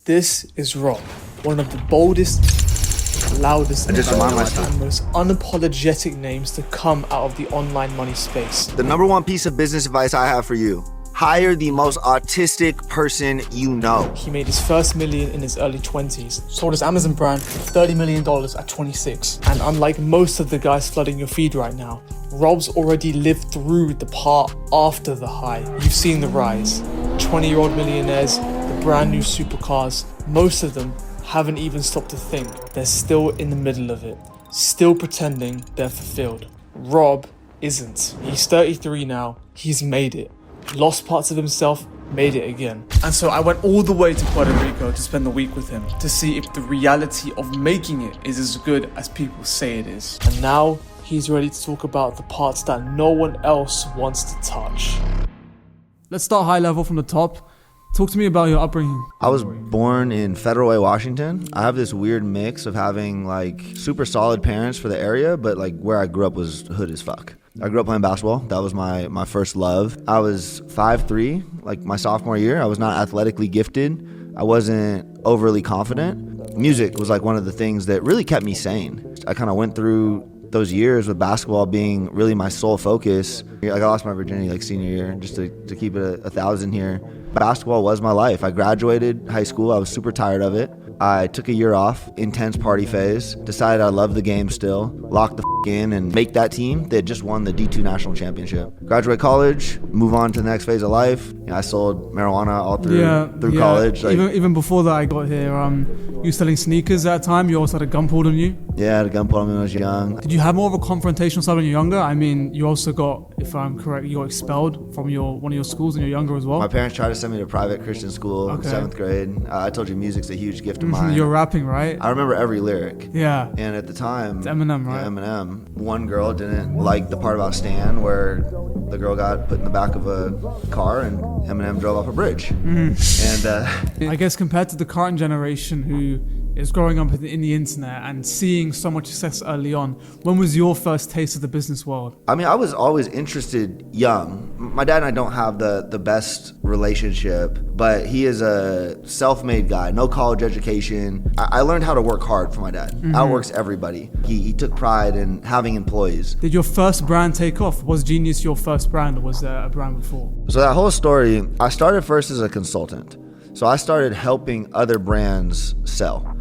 This is Rob, one of the boldest, loudest, and most unapologetic names to come out of the online money space. The number one piece of business advice I have for you: hire the most autistic person you know. He made his first million in his early 20s, sold his Amazon brand for $30 million at 26. And unlike most of the guys flooding your feed right now, Rob's already lived through the part after the high. You've seen the rise. 20-year-old millionaires, the brand new supercars, most of them haven't even stopped to think. They're still in the middle of it, still pretending they're fulfilled. Rob isn't. He's 33 now, he's made it. Lost parts of himself, made it again. And so I went all the way to Puerto Rico to spend the week with him to see if the reality of making it is as good as people say it is. And now he's ready to talk about the parts that no one else wants to touch. Let's start high level from the top. Talk to me about your upbringing. I was born in Federal Way, Washington. I have this weird mix of having like super solid parents for the area, but like where I grew up was hood as fuck. I grew up playing basketball. That was my first love. I was 5'3", like my sophomore year. I was not athletically gifted. I wasn't overly confident. Music was like one of the things that really kept me sane. I kind of went through those years with basketball being really my sole focus. Like I lost my virginity like senior year, just to keep it 1,000 here. Basketball was my life. I graduated high school. I was super tired of it. I took a year off, intense party phase, decided I loved the game still, locked the in and make that team that just won the D2 national championship. Graduate college, move on to the next phase of life. I sold marijuana all through college. Like, even before that I got here, you were selling sneakers at that time. You also had a gun pulled on you. Yeah, I had a gun pulled on me when I was young. Did you have more of a confrontational side when you were younger? I mean, you also got, if I'm correct, you got expelled from one of your schools when you were younger as well. My parents tried to send me to private Christian school in 7th grade. I told you music's a huge gift of mine. You're rapping, right? I remember every lyric. Yeah. And at the time, it's Eminem, right? Yeah, Eminem. One girl didn't like the part about Stan where the girl got put in the back of a car and Eminem drove off a bridge. And I guess compared to the current generation who is growing up in the internet and seeing so much success early on, when was your first taste of the business world? I mean, I was always interested young. My dad and I don't have the best relationship, but he is a self-made guy, no college education. I learned how to work hard for my dad. Outworks everybody. He took pride in having employees. Did your first brand take off? Was Genius your first brand, or was there a brand before? So that whole story, I started first as a consultant. So I started helping other brands sell.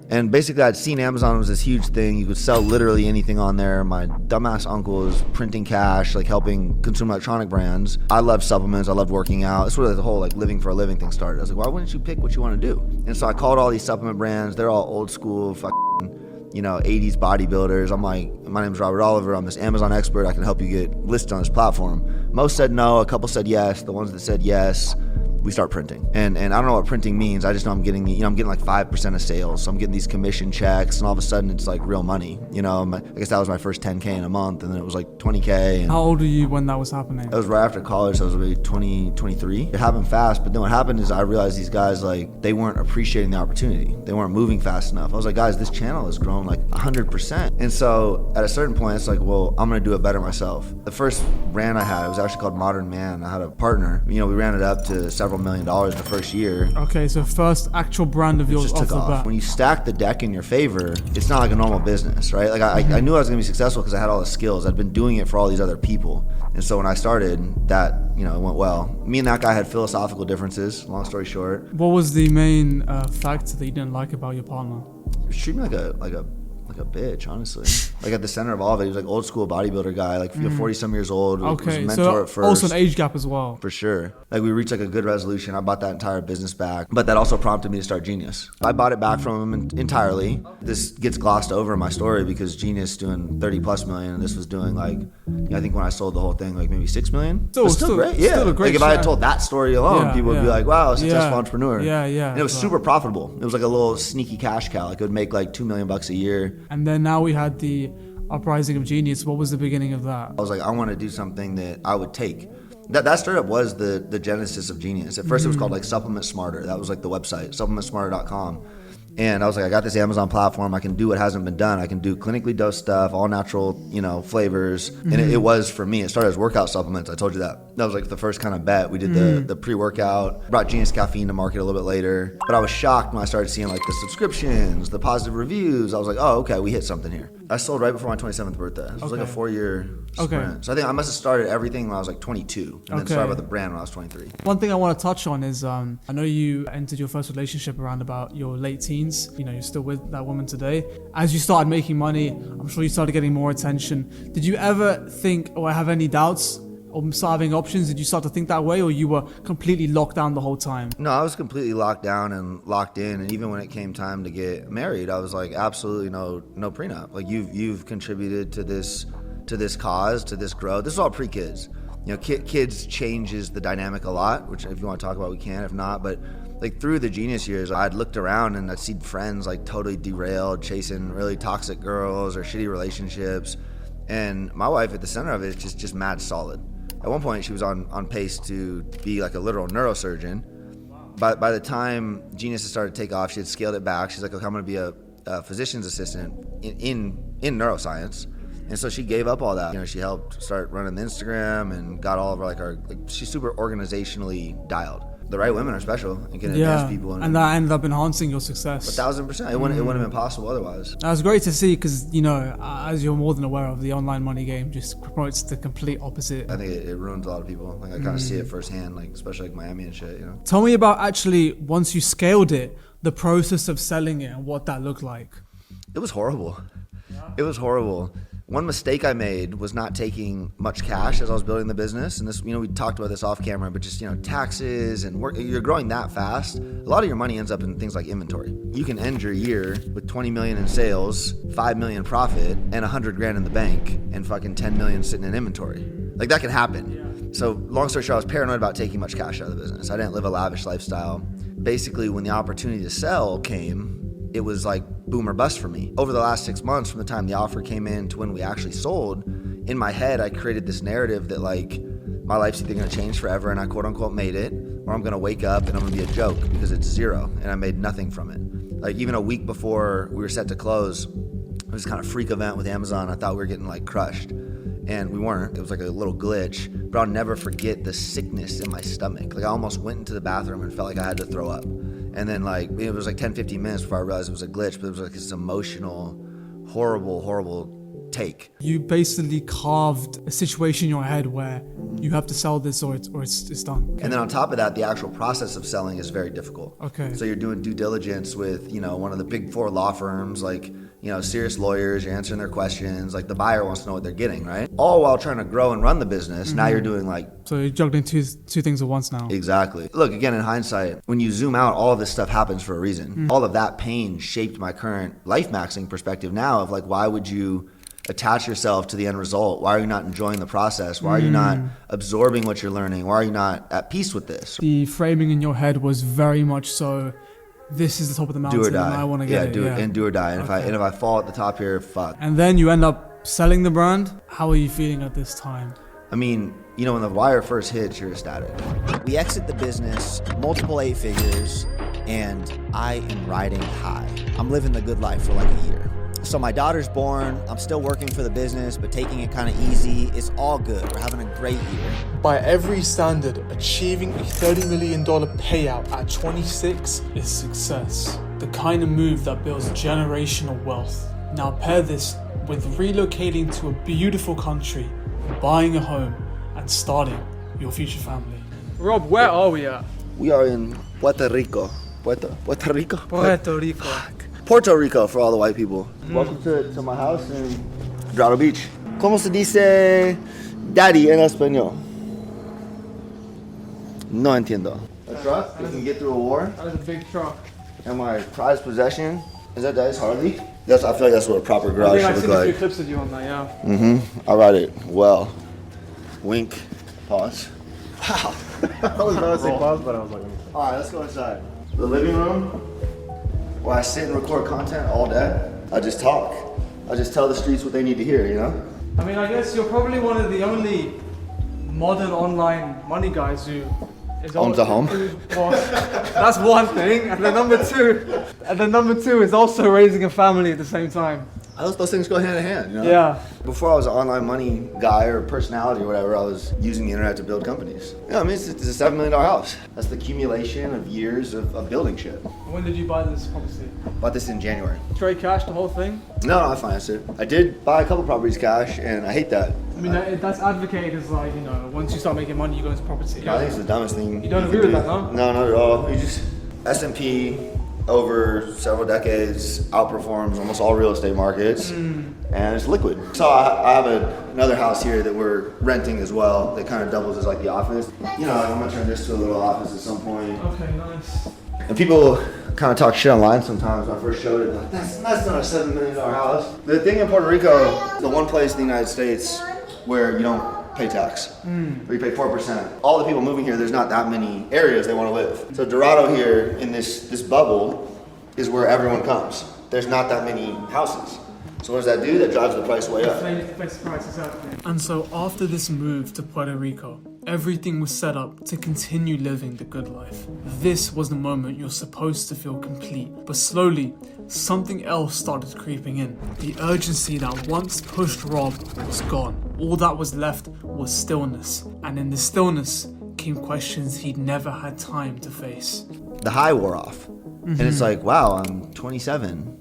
And basically I'd seen Amazon was this huge thing. You could sell literally anything on there. My dumbass uncle was printing cash, like helping consumer electronic brands. I loved supplements, I loved working out. That's where the whole like living for a living thing started. I was like, why wouldn't you pick what you want to do? And so I called all these supplement brands. They're all old school, 80s bodybuilders. I'm like, my name's Robert Oliver. I'm this Amazon expert. I can help you get listed on this platform. Most said no, a couple said yes. The ones that said yes, we start printing. And I don't know what printing means. I just know I'm getting like 5% of sales. So I'm getting these commission checks and all of a sudden it's like real money. I guess that was my first 10K in a month and then it was like 20K. How old were you when that was happening? That was right after college. So I was maybe 23. It happened fast, but then what happened is I realized these guys, like, they weren't appreciating the opportunity. They weren't moving fast enough. I was like, guys, this channel has grown like 100%. And so at a certain point, it's like, well, I'm gonna do it better myself. The first brand I had, it was actually called Modern Man. I had a partner. We ran it up to several $1 million the first year. Okay, so first actual brand of yours just off took the off. bat. When you stack the deck in your favor, it's not like a normal business, right? Like I knew I was gonna be successful because I had all the skills. I'd been doing it for all these other people. And so when I started, that, it went well. Me and that guy had philosophical differences, long story short. What was the main factor that you didn't like about your partner? He was treating me like a bitch, honestly. Like at the center of all of it, he was like old school bodybuilder guy, like 40 some years old. Okay, was mentor at first. Also an age gap as well. For sure. Like we reached like a good resolution. I bought that entire business back, but that also prompted me to start Genius. I bought it back from him entirely. This gets glossed over in my story because Genius doing 30 plus million and this was doing like, I think when I sold the whole thing, like maybe 6 million. Still great. Yeah. Still a great like if I had told that story alone, people would be like, wow, successful entrepreneur. Yeah. And it was super profitable. It was like a little sneaky cash cow. Like it would make like $2 million a year. And then now we had the uprising of Genius. What was the beginning of that? I was like, I want to do something that I would take. That startup was the genesis of Genius. At first it was called like Supplement Smarter. That was like the website, supplementsmarter.com. And I was like, I got this Amazon platform. I can do what hasn't been done. I can do clinically dosed stuff, all natural, flavors. And it was for me. It started as workout supplements. I told you that. That was like the first kind of bet. We did the pre-workout, brought Genius Caffeine to market a little bit later. But I was shocked when I started seeing like the subscriptions, the positive reviews. I was like, oh, okay, we hit something here. I sold right before my 27th birthday. It was like a 4-year sprint. So I think I must have started everything when I was like 22 and then started with the brand when I was 23. One thing I want to touch on is I know you entered your first relationship around about your late teens. You're still with that woman today. As you started making money, I'm sure you started getting more attention. Did you ever think or have any doubts or start having options? Did you start to think that way, or you were completely locked down the whole time? No, I was completely locked down and locked in. And even when it came time to get married, I was like, absolutely no prenup. Like you've contributed to this cause, to this growth. This is all pre-kids. Kids changes the dynamic a lot, which if you want to talk about, we can. If not, but like through the Genius years, I'd looked around and I'd seen friends like totally derailed, chasing really toxic girls or shitty relationships. And my wife at the center of it is just mad solid. At one point, she was on pace to be like a literal neurosurgeon. By the time Genius had started to take off, she had scaled it back. She's like, okay, I'm going to be a physician's assistant in neuroscience. And so she gave up all that. She helped start running the Instagram and got all of her, she's super organizationally dialed. The right women are special and can advance people. And that ended up enhancing your success. 1,000%. It wouldn't have been possible otherwise. That's great to see because, as you're more than aware of, the online money game just promotes the complete opposite. I think it ruins a lot of people. Like I kind of see it firsthand, especially Miami and shit, Tell me about actually, once you scaled it, the process of selling it and what that looked like. It was horrible. It was horrible. One mistake I made was not taking much cash as I was building the business. And this, we talked about this off camera, but just, taxes and work, you're growing that fast. A lot of your money ends up in things like inventory. You can end your year with 20 million in sales, 5 million profit, and 100 grand in the bank, and fucking 10 million sitting in inventory. Like that can happen. So long story short, I was paranoid about taking much cash out of the business. I didn't live a lavish lifestyle. Basically, when the opportunity to sell came, it was like boom or bust for me. Over the last 6 months, from the time the offer came in to when we actually sold, in my head, I created this narrative that my life's either gonna change forever and I quote unquote made it, or I'm gonna wake up and I'm gonna be a joke because it's zero and I made nothing from it. Like even a week before we were set to close, it was kind of freak event with Amazon. I thought we were getting crushed. And we weren't. It was like a little glitch. But I'll never forget the sickness in my stomach. I almost went into the bathroom and felt like I had to throw up. And then it was 10-15 minutes before I realized it was a glitch, but it was this emotional, horrible take. You basically carved a situation in your head where you have to sell this or it's done. And then on top of that, the actual process of selling is very difficult. Okay. So you're doing due diligence with, one of the big 4 law firms, serious lawyers, you're answering their questions, the buyer wants to know what they're getting, right? All while trying to grow and run the business. Now you're doing So you're juggling two things at once now. Exactly. Look, again, in hindsight, when you zoom out, all of this stuff happens for a reason. All of that pain shaped my current life maxing perspective now of why would you attach yourself to the end result? Why are you not enjoying the process? Why are you not absorbing what you're learning? Why are you not at peace with this? The framing in your head was very much so, this is the top of the mountain do or die. and I want to get it. And do or die. And if I fall at the top here, fuck. And then you end up selling the brand. How are you feeling at this time? I mean, when the wire first hits, you're ecstatic. We exit the business, multiple 8 figures, and I am riding high. I'm living the good life for a year. So my daughter's born, I'm still working for the business, but taking it kind of easy. It's all good. We're having a great year. By every standard, achieving a $30 million payout at 26 is success. The kind of move that builds generational wealth. Now pair this with relocating to a beautiful country, buying a home, and starting your future family. Rob, where are we at? We are in Puerto Rico. Puerto Rico? Puerto Rico. Puerto Rico for all the white people. Welcome to my house in Dorado Beach. ¿Cómo se dice daddy en español? No entiendo. A truck that can get through a war? That is a big truck. And my prized possession, is that Daddy's Harley? I feel like that's what a proper garage should look like. I've seen a few clips of you on that, yeah. I ride it well. Wink. Pause. Wow. I was about to say pause, but I was like, alright, let's go inside. The living room, where I sit and record content all day. I just talk. I just tell the streets what they need to hear, I mean, I guess you're probably one of the only modern online money guys who owns a home. Well, that's one thing, and then number two is also raising a family at the same time. Those things go hand in hand, you know? Yeah. Before I was an online money guy or personality or whatever, I was using the internet to build companies. Yeah, I mean, it's a $7 million house. That's the accumulation of years of building shit. When did you buy this property? Bought this in January. Straight cash, the whole thing? No, I financed it. I did buy a couple properties cash, and I hate that. I mean, that's advocated as like, you know, once you start making money, you go into property. I think it's the dumbest thing. You don't agree with that, no? No, not at all. You just S&P over several decades outperforms almost all real estate markets, and it's liquid. So I have another house here that we're renting as well that kind of doubles as like the office. You know, I'm gonna turn this to a little office at some point. Okay, nice. And people kind of talk shit online sometimes. When I first showed it, like, that's not a $7 million house. The thing in Puerto Rico, the one place in the United States where you don't pay tax, where you pay 4%. All the people moving here, there's not that many areas they want to live. So Dorado here in this bubble is where everyone comes. There's not that many houses. So what does that do? That drives the price way up. And so after this move to Puerto Rico, everything was set up to continue living the good life. This was the moment you're supposed to feel complete. But slowly, something else started creeping in. The urgency that once pushed Rob was gone. All that was left was stillness. And in the stillness came questions he'd never had time to face. The high wore off. And it's like, wow, I'm 27.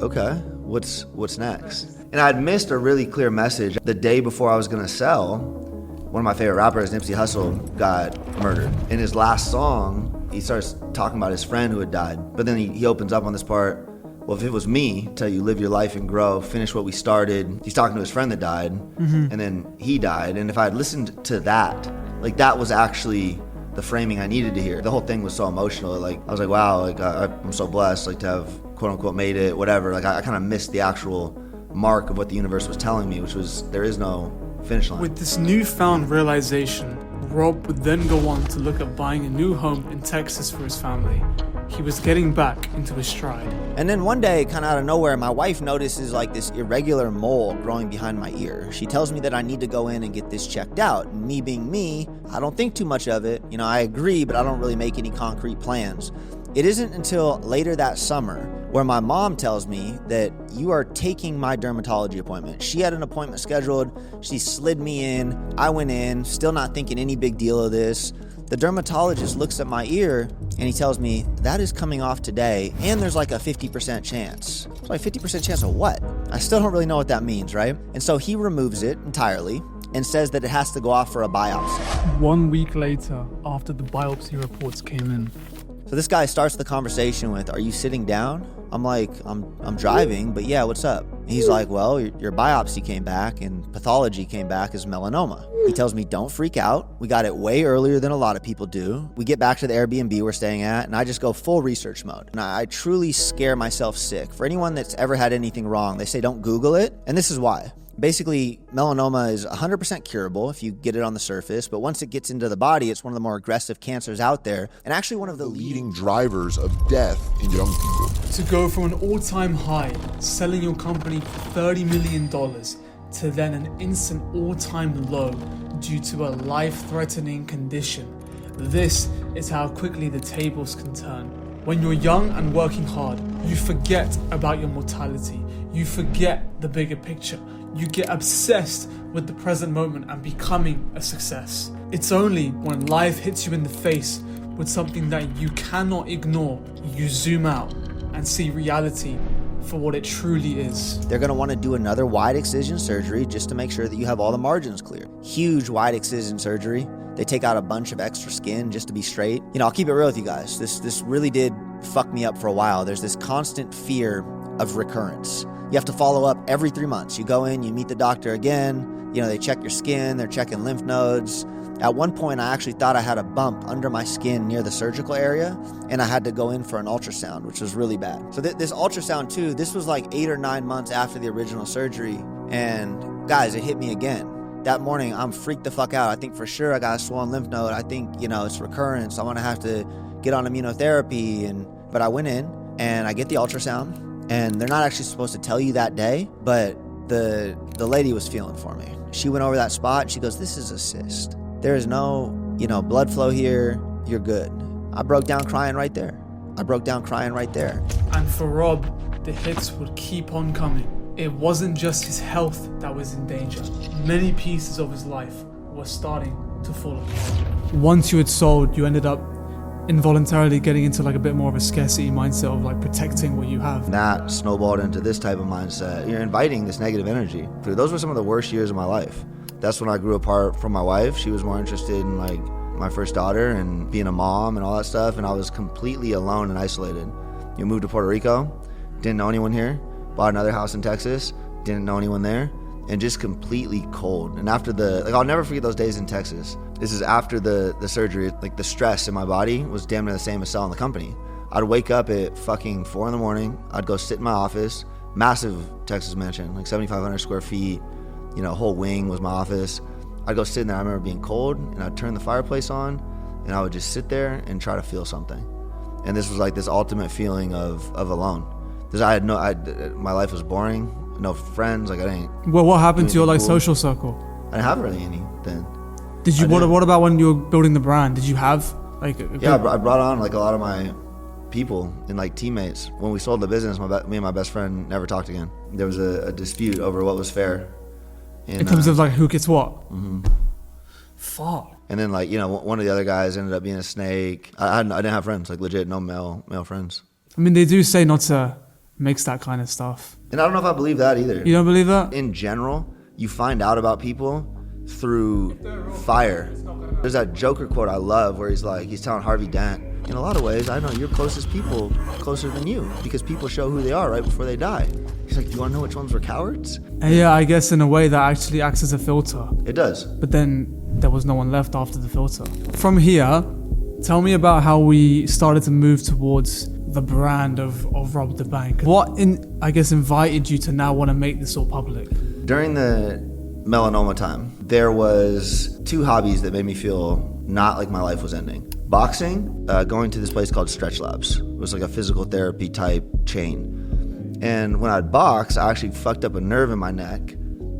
Okay, what's next? And I'd missed a really clear message. The day before I was gonna sell, one of my favorite rappers, Nipsey Hussle, got murdered. In his last song, he starts talking about his friend who had died. But then he opens up on this part, well, if it was me, tell you live your life and grow, finish what we started. He's talking to his friend that died, and then he died. And if I had listened to that, like that was actually the framing I needed to hear. The whole thing was so emotional. Like I was like, wow, like I'm so blessed, like to have quote unquote made it, whatever. Like I kind of missed the actual mark of what the universe was telling me, which was there is no finish line. With this newfound realization, Rob would then go on to look at buying a new home in Texas for his family. He was getting back into his stride. And then one day, kind of out of nowhere, my wife notices like this irregular mole growing behind my ear. She tells me that I need to go in and get this checked out. And me being me, I don't think too much of it. You know, I agree, but I don't really make any concrete plans. It isn't until later that summer where my mom tells me that you are taking my dermatology appointment. She had an appointment scheduled. She slid me in. I went in, still not thinking any big deal of this. The dermatologist looks at my ear and he tells me that is coming off today and there's like a 50% chance. So like 50% chance of what? I still don't really know what that means, right? And so he removes it entirely and says that it has to go off for a biopsy. 1 week later, after the biopsy reports came in. So this guy starts the conversation with, are you sitting down? I'm like, I'm driving, but yeah, what's up? And he's like, well, your biopsy came back and pathology came back as melanoma. He tells me, don't freak out. We got it way earlier than a lot of people do. We get back to the Airbnb we're staying at, and I just go full research mode. And I truly scare myself sick. For anyone that's ever had anything wrong, they say don't Google it, and this is why. Basically, melanoma is 100% curable if you get it on the surface, but once it gets into the body, it's one of the more aggressive cancers out there, and actually one of the leading drivers of death in young people. To go from an all-time high, selling your company for $30 million, to then an instant all-time low due to a life-threatening condition. This is how quickly the tables can turn. When you're young and working hard, you forget about your mortality. You forget the bigger picture. You get obsessed with the present moment and becoming a success. It's only when life hits you in the face with something that you cannot ignore, you zoom out and see reality for what it truly is. They're gonna wanna do another wide excision surgery just to make sure that you have all the margins clear. Huge wide excision surgery. They take out a bunch of extra skin just to be straight. You know, I'll keep it real with you guys. This really did fuck me up for a while. There's this constant fear of recurrence. You have to follow up every 3 months. You go in, you meet the doctor again. You know, they check your skin, they're checking lymph nodes. At one point, I actually thought I had a bump under my skin near the surgical area, and I had to go in for an ultrasound, which was really bad. So this ultrasound too, this was like 8 or 9 months after the original surgery, and guys, it hit me again. That morning, I'm freaked the fuck out. I think for sure I got a swollen lymph node. I think, you know, it's recurrence. I'm gonna have to get on immunotherapy, but I went in, and I get the ultrasound, and they're not actually supposed to tell you that day, but the lady was feeling for me. She went over that spot, and she goes, this is a cyst. There is no blood flow here, you're good. I broke down crying right there. And for Rob, the hits would keep on coming. It wasn't just his health that was in danger. Many pieces of his life were starting to fall apart. Once you had sold, you ended up involuntarily getting into like a bit more of a scarcity mindset of like protecting what you have. That snowballed into this type of mindset. You're inviting this negative energy. Dude, those were some of the worst years of my life. That's when I grew apart from my wife. She was more interested in like my first daughter and being a mom and all that stuff, and I was completely alone and isolated. You moved to Puerto Rico, didn't know anyone here, bought another house in Texas, didn't know anyone there, and just completely cold. And after I'll never forget those days in Texas. This is after the surgery. Like, the stress in my body was damn near the same as selling the company. I'd wake up at fucking 4 a.m. I'd go sit in my office, massive Texas mansion, like 7,500 square feet, a whole wing was my office. I'd go sit in there. I remember being cold, and I'd turn the fireplace on, and I would just sit there and try to feel something. And this was like this ultimate feeling of alone. Because my life was boring, no friends, like I didn't. Well, what happened to your like cool. social circle? I didn't have really any then. Did you? What about when you were building the brand? Did you have like? Yeah, I brought on like a lot of my people and like teammates. When we sold the business, me and my best friend never talked again. There was a dispute over what was fair. In terms of like who gets what? Mm-hmm. Fuck. And then like one of the other guys ended up being a snake. I didn't have friends, like legit no male friends. I mean, they do say not to mix that kind of stuff. And I don't know if I believe that either. You don't believe that? In general, you find out about people through fire. There's that Joker quote I love where he's telling Harvey Dent, in a lot of ways, I know your closest people closer than you because people show who they are right before they die. He's like, do you want to know which ones were cowards? Yeah, I guess in a way that actually acts as a filter. It does. But then there was no one left after the filter. From here, tell me about how we started to move towards the brand of Rob the Bank. What invited you to now want to make this all public? During the melanoma time, there was 2 hobbies that made me feel not like my life was ending. Boxing, going to this place called Stretch Labs. It was like a physical therapy type chain. And when I'd box, I actually fucked up a nerve in my neck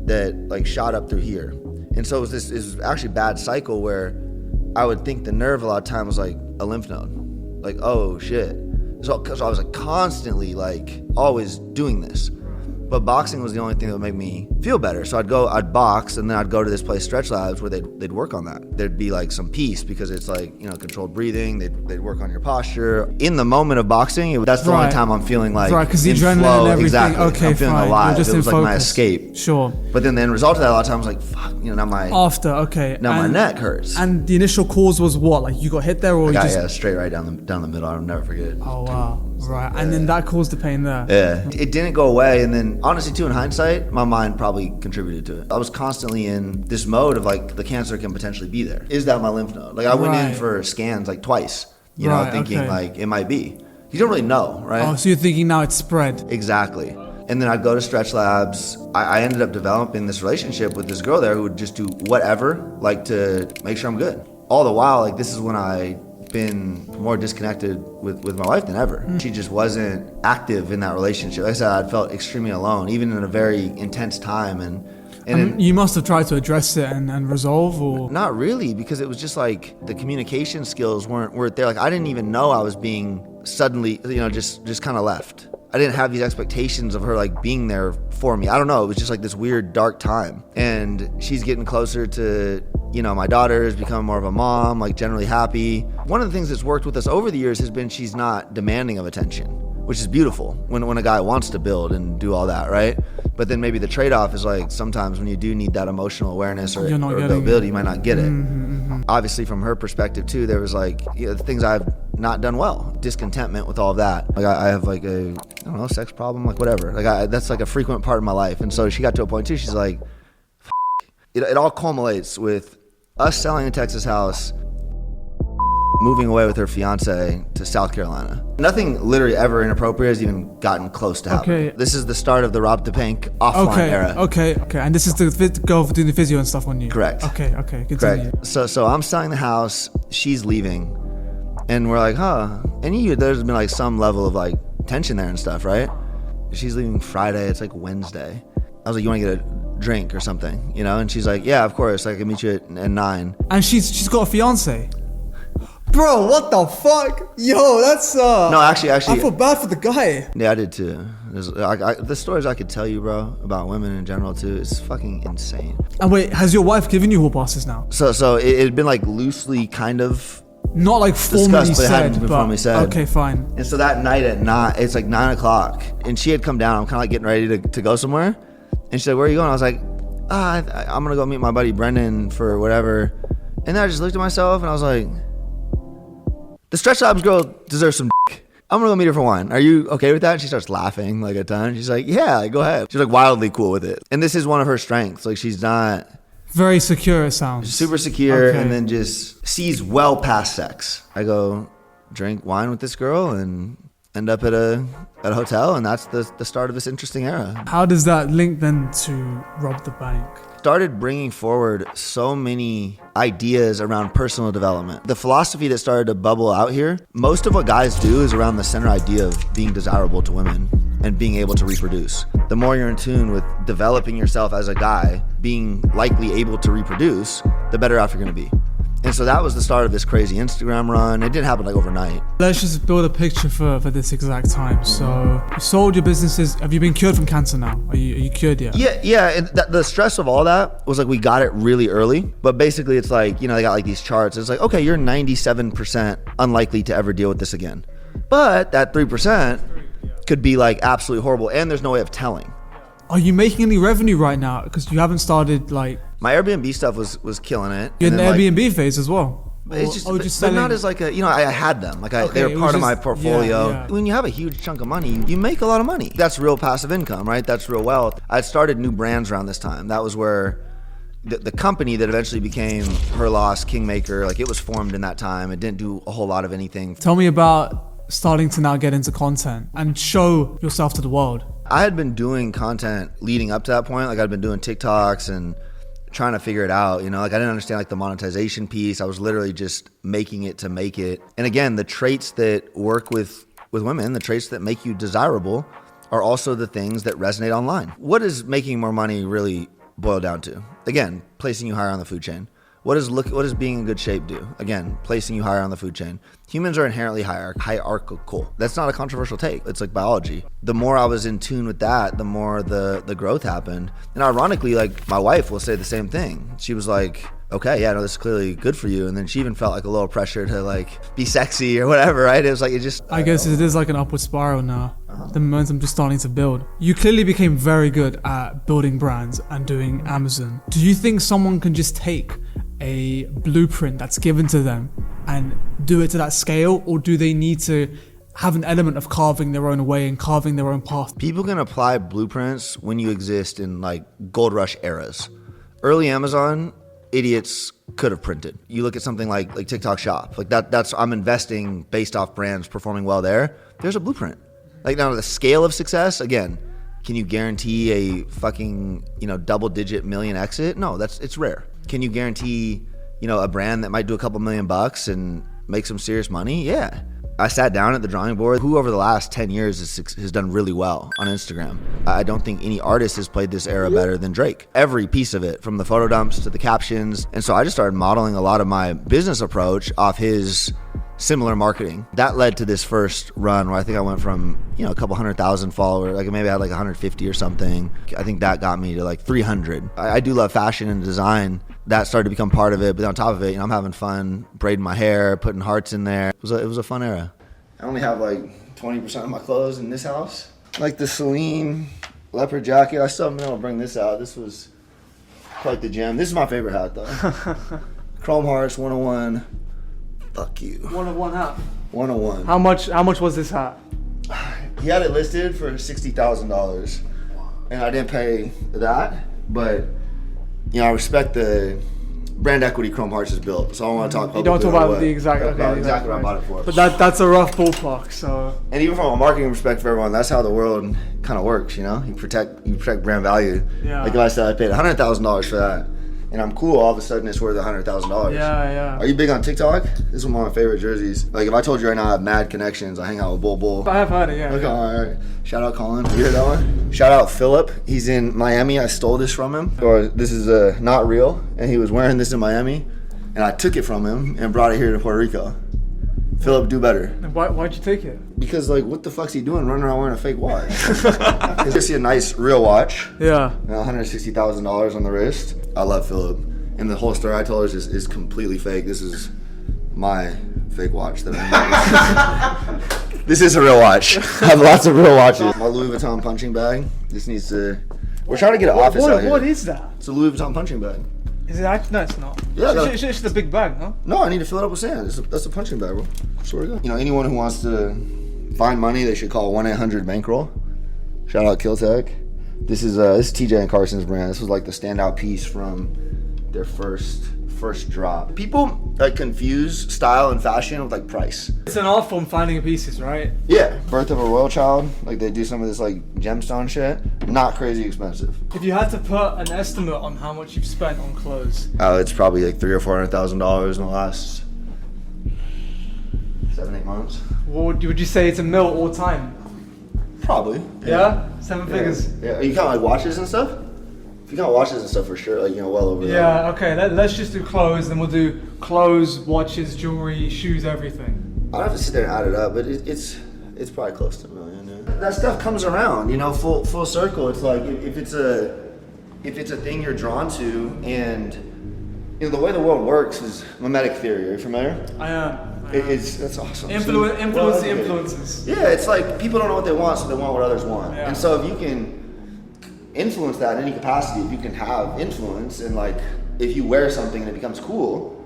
that like shot up through here. And so it was actually a bad cycle where I would think the nerve a lot of times was like a lymph node. Like, oh shit. So because I was like constantly like always doing this. But boxing was the only thing that would make me feel better. So I'd box, and then I'd go to this place, Stretch Labs, where they'd work on that. There'd be like some peace because it's like, controlled breathing. They'd work on your posture. In the moment of boxing, that's the only time I'm feeling like right, because the in adrenaline flow. and everything. Exactly. Okay, I'm feeling fine. alive. Just it was in like my focus. escape. Sure. But then the end result of that, a lot of times, like, fuck, now my my neck hurts. And the initial cause was what? Like you got hit there, or straight right down the middle. I'll never forget it. Oh wow. Right, and then that caused the pain there. Yeah, it didn't go away, and then honestly, too, in hindsight, my mind probably contributed to it. I was constantly in this mode of like the cancer can potentially be there. Is that my lymph node? Like I went in for scans like twice, thinking like it might be. You don't really know, right? Oh, so you're thinking now it's spread. Exactly. And then I'd go to Stretch Labs. I ended up developing this relationship with this girl there who would just do whatever, like to make sure I'm good. All the while, like this is when I been more disconnected with my wife than ever. She just wasn't active in that relationship. Like I said, I felt extremely alone, even in a very intense time. And you must have tried to address it and resolve, or not really, because it was just like the communication skills weren't there. Like I didn't even know I was being suddenly, just kind of left. I didn't have these expectations of her like being there for me. I don't know. It was just like this weird dark time. And she's getting closer to, my daughter is becoming more of a mom, like generally happy. One of the things that's worked with us over the years has been she's not demanding of attention, which is beautiful when a guy wants to build and do all that, right? But then maybe the trade-off is like sometimes when you do need that emotional awareness or availability, you might not get it. Mm-hmm. Obviously from her perspective too, there was like things I've not done well, discontentment with all of that. Like I have like sex problem, like whatever. Like that's like a frequent part of my life. And so she got to a point too, she's like, it all culminates with us selling a Texas house, moving away with her fiance to South Carolina. Nothing literally ever inappropriate has even gotten close to happening. Okay. This is the start of the Rob the Bank offline era. Okay. And this is the girl doing the physio and stuff on you? Correct. Okay. Continue. Correct. So I'm selling the house, she's leaving, and we're like, and there's been like some level of like tension there and stuff, right? She's leaving Friday, it's like Wednesday. I was like, you want to get drink or something, you know? And she's like, yeah, of course, I can meet you at 9. And she's got a fiance. Bro, what the fuck? Yo, that's No, actually, I feel bad for the guy. yeah, I did too. The stories I could tell you, bro, about women in general too, is fucking insane. And wait, has your wife given you hall passes now? So it had been like loosely kind of Not like formally discussed, but it hadn't said, been formally said. okay, fine. And so that night at 9, it's like 9 o'clock, and she had come down. I'm kind of like getting ready to go somewhere, and she said, "Where are you going?" I was like, I'm gonna go meet my buddy Brendan for whatever. And then I just looked at myself and I was like, the Stretch Labs girl deserves some dick. I'm gonna go meet her for wine. Are you okay with that? And she starts laughing like a ton. She's like, yeah, like, go ahead. She's like wildly cool with it. And this is one of her strengths. Like, she's not Very secure, it sounds. super secure, Okay. and then just sees well past sex. I go drink wine with this girl and end up at a hotel, and that's the start of this interesting era. How does that link then to rob the bank? Started bringing forward so many ideas around personal development. The philosophy that started to bubble out here, most of what guys do is around the center idea of being desirable to women and being able to reproduce. The more you're in tune with developing yourself as a guy, being likely able to reproduce, the better off you're gonna be. And so that was the start of this crazy Instagram run. It didn't happen like overnight. Let's just build a picture for this exact time. So you sold your businesses. Have you been cured from cancer now? Are you cured yet? Yeah, and the stress of all that was like we got it really early. But basically it's like, you know, they got like these charts. It's like, okay, you're 97% unlikely to ever deal with this again. But that 3% could be like absolutely horrible, and there's no way of telling. Are you making any revenue right now? Because you haven't started like My Airbnb stuff was killing it. you're in And the then, like, Airbnb phase as well. It's just, Or but selling- not as like a, you know, I had them. Like Okay, they it were was part of my just- portfolio. yeah. When you have a huge chunk of money, you make a lot of money. That's real passive income, right? That's real wealth. I started new brands around this time. That was where the company that eventually became Her Loss, Kingmaker, like it was formed in that time. It didn't do a whole lot of anything. Tell me about starting to now get into content and show yourself to the world. I had been doing content leading up to that point. Like I'd been doing TikToks and trying to figure it out, you know, like I didn't understand like the monetization piece. I was literally just making it to make it. And again, the traits that work with women, the traits that make you desirable are also the things that resonate online. What does making more money really boil down to? Again, placing you higher on the food chain. What does being in good shape do? Again, placing you higher on the food chain. Humans are inherently hierarchical. That's not a controversial take. It's like biology. The more I was in tune with that, the more the growth happened. And ironically, like my wife will say the same thing. She was like, okay, yeah, no, this is clearly good for you. And then she even felt like a little pressure to like be sexy or whatever, right? It was like, it just... I guess it is like an upward spiral now. The momentum just starting to build. You clearly became very good at building brands and doing Amazon. Do you think someone can just take a blueprint that's given to them and do it to that scale, or do they need to have an element of carving their own way and carving their own path? People can apply blueprints when you exist in like gold rush eras. Early Amazon, idiots could have printed. You look at something like TikTok Shop, like that's I'm investing based off brands performing well there. There's a blueprint. Like now the scale of success, again, can you guarantee a fucking, you know, double-digit million exit? No, it's rare. Can you guarantee, you know, a brand that might do a couple $1 million and make some serious money? Yeah. I sat down at the drawing board. Who over the last 10 years has done really well on Instagram? I don't think any artist has played this era better than Drake. Every piece of it, from the photo dumps to the captions. And so I just started modeling a lot of my business approach off his similar marketing. That led to this first run where I think I went from, you know, a couple 100,000 followers, like maybe I had like 150 or something. I think that got me to like 300. I do love fashion and design. That started to become part of it, but on top of it, you know, I'm having fun braiding my hair, putting hearts in there. It was a fun era. I only have like 20% of my clothes in this house. Like the Celine leopard jacket, I still haven't been able to bring this out. This was quite the gem. This is my favorite hat though. Chrome Hearts 101. Fuck you. 101 hat. 101. How much was this hat? He had it listed for $60,000, and I didn't pay that. But you know, I respect the brand equity Chrome Hearts is built, so I don't want to talk. You don't talk publicly about the exact. Okay, about exactly what I bought it for. But that's a rough ballpark. So. And even from a marketing perspective, for everyone, that's how the world kind of works. You know, you protect brand value. Yeah. Like if I said I paid $100,000 for that, and I'm cool, all of a sudden it's worth $100,000. Yeah. Are you big on TikTok? This is one of my favorite jerseys. Like if I told you right now I have mad connections, I hang out with Bull. I have heard it, yeah. Okay, all right. Shout out Colin. You hear that one? Shout out Philip. He's in Miami. I stole this from him. Or this is not real, and he was wearing this in Miami, and I took it from him and brought it here to Puerto Rico. Philip, do better. Why'd you take it? Because like, what the fuck's he doing running around wearing a fake watch? It's just a nice real watch. Yeah. $160,000 on the wrist. I love Philip, and the whole story I told her is completely fake. This is my fake watch that I made. This is a real watch. I have lots of real watches. My Louis Vuitton punching bag. This needs to. We're trying to get an office out here. What is that? It's a Louis Vuitton punching bag. Is it actually? No, it's not. Yeah, It's just a big bag, no? No, I need to fill it up with sand. That's a punching bag, bro. Swear to God. You know, anyone who wants to find money, they should call 1-800-Bankroll. Shout out Kiltech. This is TJ and Carson's brand. This was like the standout piece from their first drop. People confuse style and fashion with like price. It's an art form, finding pieces, right? Yeah, Birth of a Royal Child. Like they do some of this like gemstone shit. Not crazy expensive. If you had to put an estimate on how much you've spent on clothes, It's probably like $300,000 or $400,000 in the last 7-8 months. would you say it's a mil all time? Probably. Yeah? 7 figures? Yeah. You count like watches and stuff? If you count watches and stuff for sure, like well over that. Yeah, okay, let's just do clothes, then we'll do clothes, watches, jewelry, shoes, everything. I'd have to sit there and add it up, but it's probably close to $1 million. Yeah. That stuff comes around, full circle. It's like if it's a thing you're drawn to, and the way the world works is mimetic theory. Are you familiar? I am. That's awesome. Influence the influences. Yeah, it's like people don't know what they want, so they want what others want. Yeah. And so if you can influence that in any capacity, if you can have influence, and like if you wear something and it becomes cool,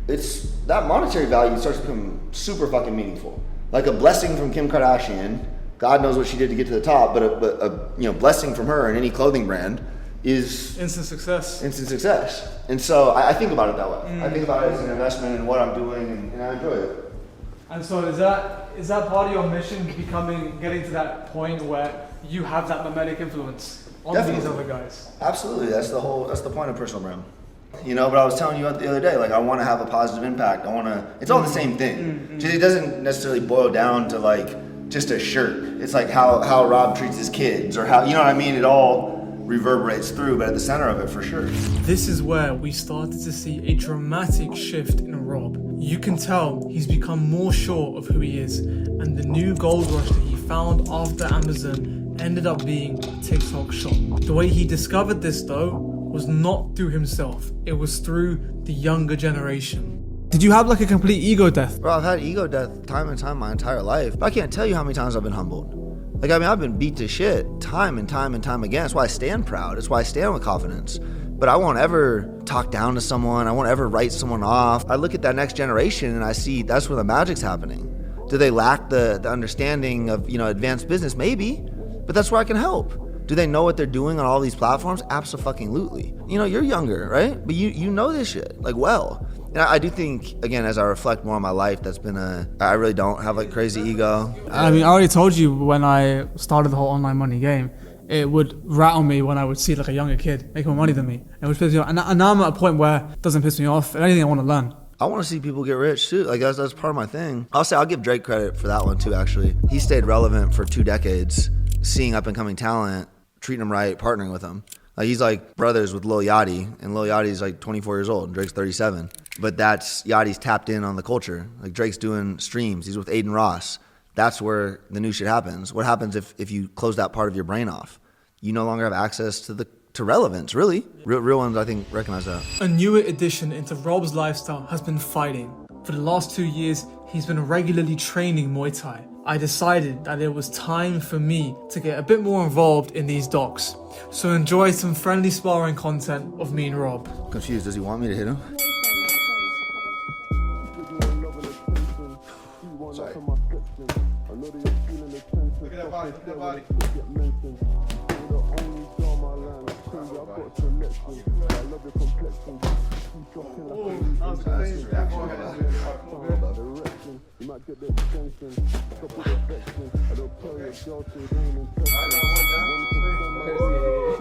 it's that monetary value starts to become super fucking meaningful. Like a blessing from Kim Kardashian, God knows what she did to get to the top, but a blessing from her in any clothing brand is instant success. And so I think about it that way. I think about it as an investment in what I'm doing, and I enjoy it. And so is that part of your mission, getting to that point where you have that mimetic influence on Definitely. these other guys? Absolutely, that's the point of personal brand. But I was telling you the other day, like I want to have a positive impact. It's all the same thing. Just, it doesn't necessarily boil down to like just a shirt. It's like how Rob treats his kids, or how, you know what I mean? It all reverberates through, but at the center of it for sure. This is where we started to see a dramatic shift in Rob. You can tell he's become more sure of who he is, and the new gold rush that he found after Amazon ended up being TikTok Shop. The way he discovered this though was not through himself, it was through the younger generation. Did you have like a complete ego death? Bro, I've had ego death time and time my entire life. But I can't tell you how many times I've been humbled. Like, I've been beat to shit time and time and time again. That's why I stand proud. That's why I stand with confidence. But I won't ever talk down to someone. I won't ever write someone off. I look at that next generation and I see that's where the magic's happening. Do they lack the understanding of, advanced business? Maybe, but that's where I can help. Do they know what they're doing on all these platforms? Abso-fucking-lutely. You're younger, right? But you know this shit, like, well. And I do think, again, as I reflect more on my life, I really don't have like crazy ego. I mean, I already told you when I started the whole online money game, it would rattle me when I would see like a younger kid make more money than me. It would piss me off. And now I'm at a point where it doesn't piss me off. If anything, I want to learn. I want to see people get rich too. Like that's part of my thing. I'll give Drake credit for that one too, actually. He stayed relevant for 2 decades, seeing up and coming talent, treating them right, partnering with them. Like he's like brothers with Lil Yachty, and Lil Yachty's like 24 years old and Drake's 37. But Yachty's tapped in on the culture. Like Drake's doing streams. He's with Aiden Ross. That's where the new shit happens. What happens if you close that part of your brain off? You no longer have access to relevance, really. Real ones, I think, recognize that. A newer addition into Rob's lifestyle has been fighting. For the last 2 years, he's been regularly training Muay Thai. I decided that it was time for me to get a bit more involved in these docs. So enjoy some friendly sparring content of me and Rob. Confused, does he want me to hit him? Sorry. Look at that body, look at that body.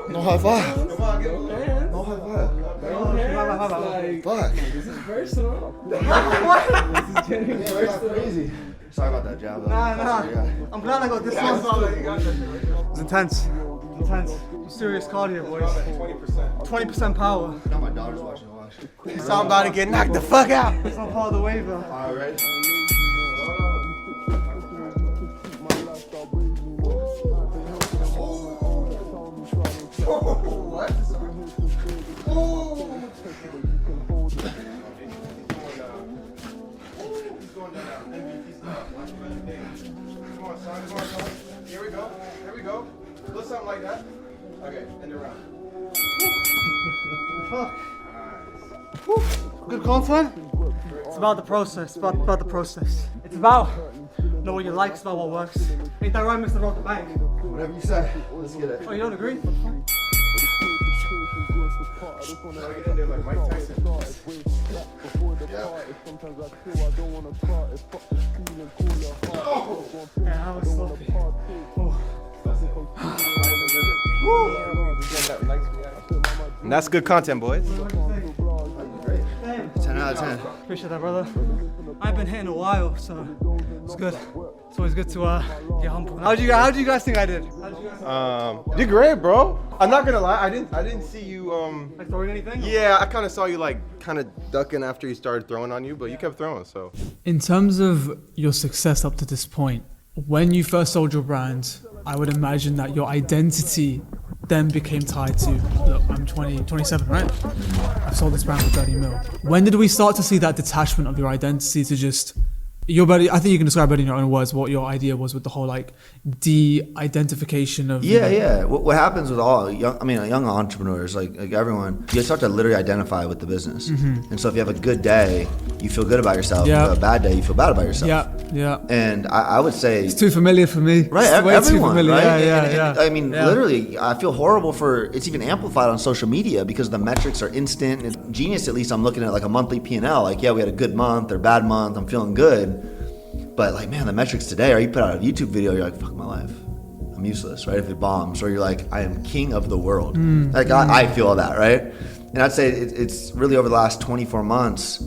No No high five. Come on, get over there. No high five. Fuck. This is personal. Yeah, that's crazy. Sorry about that jab. Nah. I'm glad I got this one. It's intense. Serious cardio, boys. 20%. 20% power. Now my daughter's watching. So I'm about to get knocked the fuck out. It's not part of the waiver. All right. What? He's going down. MVP style. Come on, son. Here we go. Do something like that. Okay, end the round. Good content. It's about the process. About the process. It's about know what you like. It's about what works. Ain't that right, Mr. Rock the Bank? Whatever you say. Let's get it. Oh, you don't agree? Gotta get in there like Mike Tyson. Yeah, that was sloppy. And that's good content, boys. 10 out of 10. Appreciate that, brother. I've been hitting a while, so it's good. It's always good to get humble. How do you guys think I did? You did great, bro. I'm not gonna lie, I didn't see you Like throwing anything? yeah, I kinda saw you like kinda ducking after he started throwing on you, but you kept throwing, so. In terms of your success up to this point, when you first sold your brand, I would imagine that your identity then became tied to, look, I'm 27, right? I've sold this brand for 30 mil. When did we start to see that detachment of your identity to just, I think you can describe it in your own words, what your idea was with the whole like de-identification of... Yeah. What happens with all young entrepreneurs, like everyone, you start to literally identify with the business. Mm-hmm. And so if you have a good day, you feel good about yourself. Yeah. If you have a bad day, you feel bad about yourself. Yeah. And I would say... It's too familiar for me. Right, It's way everyone, too familiar. right? Yeah. I mean, literally, I feel horrible for, it's even amplified on social media because the metrics are instant. And Genius, at least I'm looking at like a monthly P&L, like, yeah, we had a good month or bad month, I'm feeling good. But like, man, the metrics today, or you put out a YouTube video, you're like, fuck my life. I'm useless, right? If it bombs, or you're like, I am king of the world. I feel that, right? And I'd say it's really over the last 24 months,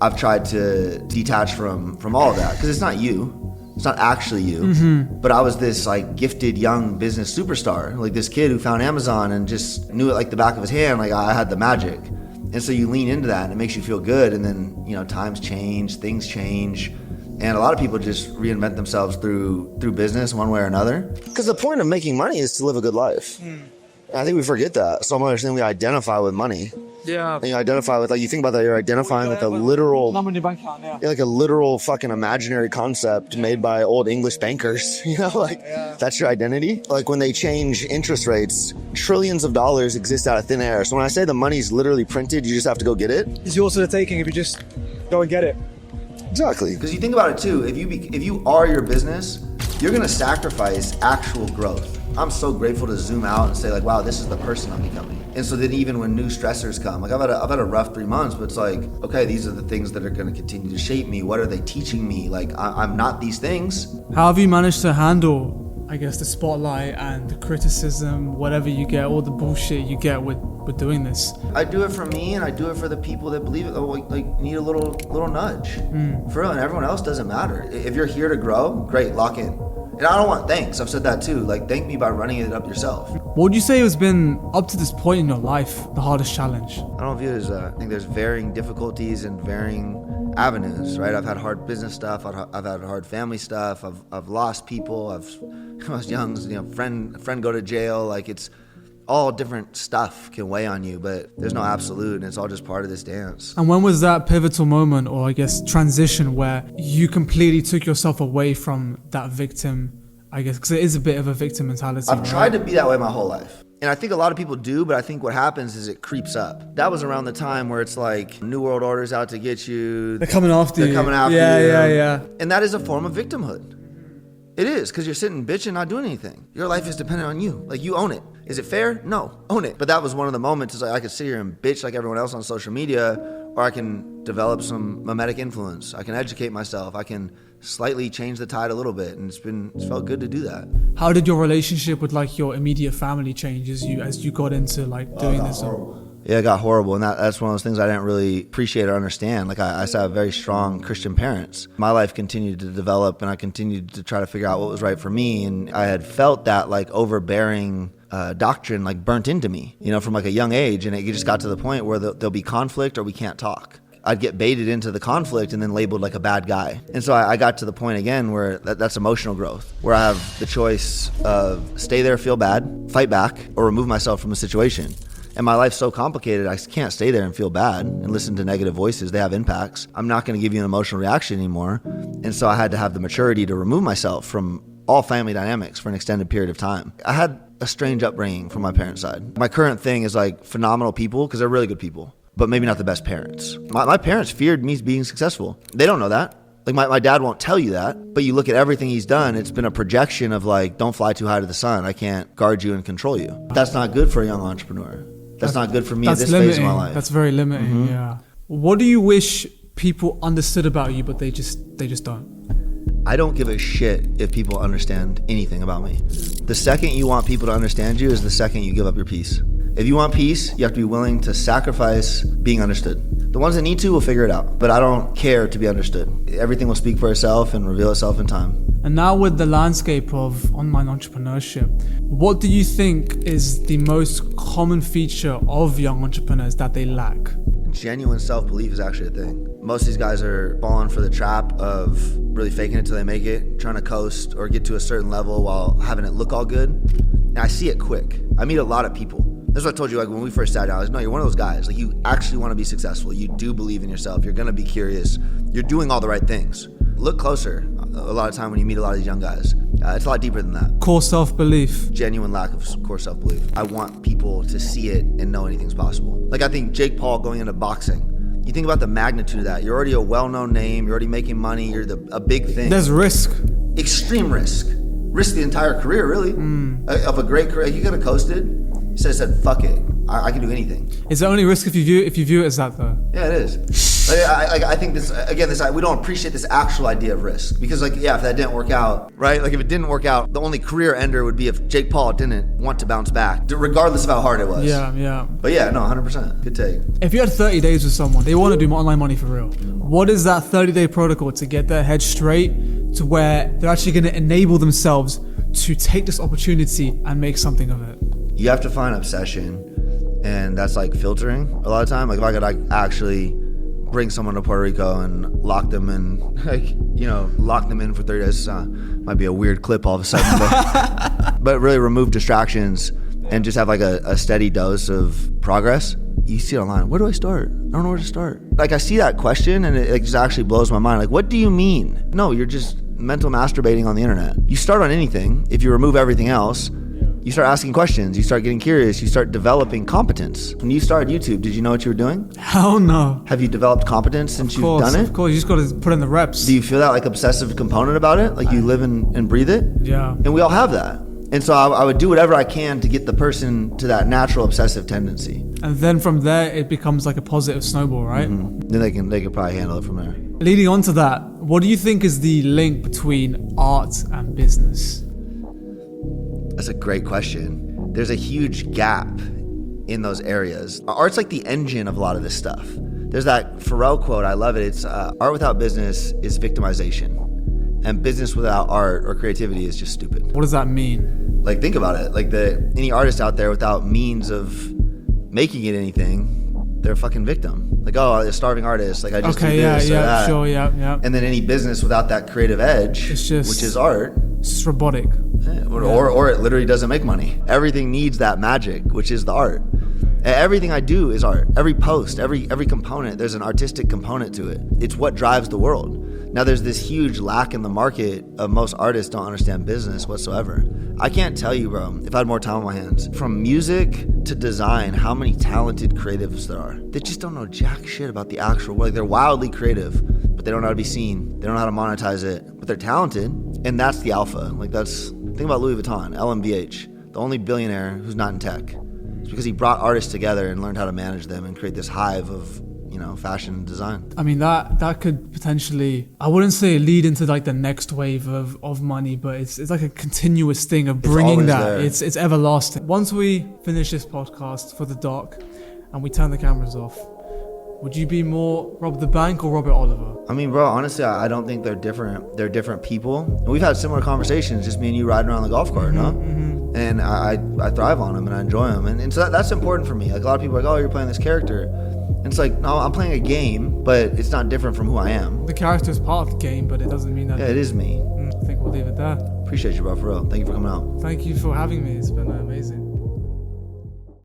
I've tried to detach from all of that because it's not you. It's not actually you. But I was this like gifted young business superstar, like this kid who found Amazon and just knew it like the back of his hand, like I had the magic. And so you lean into that and it makes you feel good. And then, times change, things change. And a lot of people just reinvent themselves through business one way or another. Because the point of making money is to live a good life. And I think we forget that so much. Then we identify with money. Yeah. And you identify with, like, you think about that, you're identifying with a literal, Number in your bank account, yeah. like a literal fucking imaginary concept made by old English bankers. That's your identity. Like when they change interest rates, trillions of dollars exist out of thin air. So when I say the money's literally printed, you just have to go get it. It's yours for the taking if you just go and get it. Exactly. Because you think about it too, if you are your business, you're gonna sacrifice actual growth. I'm so grateful to zoom out and say like, wow, this is the person I'm becoming. And so then even when new stressors come, like I've had a rough 3 months, but it's like, okay, these are the things that are gonna continue to shape me. What are they teaching me? Like I'm not these things. How have you managed to handle, I guess, the spotlight and the criticism, whatever you get, all the bullshit you get with doing this? I do it for me and I do it for the people that believe it, like need a little nudge. For real, and everyone else doesn't matter. If you're here to grow, great, lock in. And I don't want thanks, I've said that too. Like, thank me by running it up yourself. What would you say has been, up to this point in your life, the hardest challenge? I don't view it as, I think there's varying difficulties and varying avenues, right? I've had hard business stuff, I've had hard family stuff, I've lost people, when I was young, friend go to jail, like it's all different stuff can weigh on you, but there's no absolute and it's all just part of this dance. And when was that pivotal moment, or I guess transition, where you completely took yourself away from that victim, I guess, because it is a bit of a victim mentality. I've tried to be that way my whole life. And I think a lot of people do, but I think what happens is it creeps up. That was around the time where it's like New World Order's out to get you. They're coming after you. They're coming after you. Yeah. And that is a form of victimhood. It is, because you're sitting bitching, not doing anything. Your life is dependent on you. Like, you own it. Is it fair? No. Own it. But that was one of the moments, is like I could sit here and bitch like everyone else on social media, or I can develop some mimetic influence. I can educate myself. I can slightly change the tide a little bit, and it's felt good to do that. How did your relationship with like your immediate family change as you got into like doing this? Yeah, it got horrible, and that's one of those things I didn't really appreciate or understand. Like, I have very strong Christian parents. My life continued to develop, and I continued to try to figure out what was right for me, and I had felt that, like, overbearing doctrine, like, burnt into me, you know, from, like, a young age, and it just got to the point where there'll be conflict or we can't talk. I'd get baited into the conflict and then labeled like a bad guy. And so I got to the point again where that's emotional growth, where I have the choice of stay there, feel bad, fight back, or remove myself from the situation. And my life's so complicated, I can't stay there and feel bad and listen to negative voices. They have impacts. I'm not going to give you an emotional reaction anymore. And so I had to have the maturity to remove myself from all family dynamics for an extended period of time. I had a strange upbringing from my parents' side. My current thing is like phenomenal people because they're really good people, but maybe not the best parents. My parents feared me being successful. They don't know that. Like my dad won't tell you that, but you look at everything he's done, it's been a projection of like, don't fly too high to the sun. I can't guard you and control you. That's not good for a young entrepreneur. That's not good for me at this phase of my life. That's very limiting, yeah. What do you wish people understood about you, but they just don't? I don't give a shit if people understand anything about me. The second you want people to understand you is the second you give up your peace. If you want peace, you have to be willing to sacrifice being understood. The ones that need to will figure it out, but I don't care to be understood. Everything will speak for itself and reveal itself in time. And now with the landscape of online entrepreneurship, what do you think is the most common feature of young entrepreneurs that they lack? Genuine self-belief is actually a thing. Most of these guys are falling for the trap of really faking it till they make it, trying to coast or get to a certain level while having it look all good. And I see it quick. I meet a lot of people. That's what I told you, like when we first sat down, I was, no, you're one of those guys. Like you actually want to be successful. You do believe in yourself. You're going to be curious. You're doing all the right things. Look closer. A lot of time when you meet a lot of these young guys, it's a lot deeper than that. Core self-belief. Genuine lack of core self-belief. I want people to see it and know anything's possible. Like I think Jake Paul going into boxing, you think about the magnitude of that. You're already a well-known name. You're already making money. You're a big thing. There's risk. Extreme risk. Risk the entire career, really, of a great career. You could have coasted. He said, fuck it. I can do anything. Is there only risk if you view it as that though? Yeah, it is. I think we don't appreciate this actual idea of risk because if that didn't work out, right? Like if it didn't work out, the only career ender would be if Jake Paul didn't want to bounce back, regardless of how hard it was. Yeah. But yeah, no, 100%. Good take. If you had 30 days with someone, they want to do online money for real. What is that 30-day protocol to get their head straight to where they're actually going to enable themselves to take this opportunity and make something of it? You have to find obsession, and that's like filtering a lot of time. Like if I could actually bring someone to Puerto Rico and lock them in, lock them in for 30 days, might be a weird clip all of a sudden, but really remove distractions and just have like a steady dose of progress. You see it online. Where do I start? I don't know where to start. Like I see that question and it just actually blows my mind. Like, what do you mean? No, you're just mental masturbating on the internet. You start on anything if you remove everything else. You start asking questions, you start getting curious, you start developing competence. When you started YouTube, did you know what you were doing? Hell no. Have you developed competence since you've done it? Of course, you just got to put in the reps. Do you feel that like obsessive component about it? Like you live and breathe it? Yeah. And we all have that. And so I would do whatever I can to get the person to that natural obsessive tendency. And then from there, it becomes like a positive snowball, right? Mm-hmm. Then they can probably handle it from there. Leading on to that, what do you think is the link between art and business? That's a great question. There's a huge gap in those areas. Art's like the engine of a lot of this stuff. There's that Pharrell quote, I love it. It's art without business is victimization. And business without art or creativity is just stupid. What does that mean? Like think about it. Like any artist out there without means of making it anything, they're a fucking victim. Like, oh, a starving artist. Like I just do this or that. Sure, yeah. And then any business without that creative edge, which is art, it's just robotic. Or it literally doesn't make money. Everything needs that magic, which is the art. Everything I do is art. Every post, every component, there's an artistic component to it. It's what drives the world. Now there's this huge lack in the market of most artists don't understand business whatsoever. I can't tell you, bro, if I had more time on my hands, from music to design, how many talented creatives there are. They just don't know jack shit about the actual world. Like they're wildly creative, but they don't know how to be seen. They don't know how to monetize it, but they're talented. And that's the alpha. Think about Louis Vuitton, LMVH, the only billionaire who's not in tech. It's because he brought artists together and learned how to manage them and create this hive of fashion design. I mean, that could potentially, I wouldn't say lead into like the next wave of money, but it's like a continuous thing of bringing always that. there. It's everlasting. Once we finish this podcast for the doc and we turn the cameras off, would you be more Rob the Bank or Robert Oliver? I mean, bro, honestly, I don't think they're different. They're different people. And we've had similar conversations, just me and you riding around the golf cart, no? And I thrive on them and I enjoy them. And so that's important for me. Like a lot of people are like, oh, you're playing this character. And it's like, no, I'm playing a game, but it's not different from who I am. The character is part of the game, but it doesn't mean that. Yeah, it is me. I think we'll leave it there. Appreciate you, bro, for real. Thank you for coming out. Thank you for having me. It's been amazing.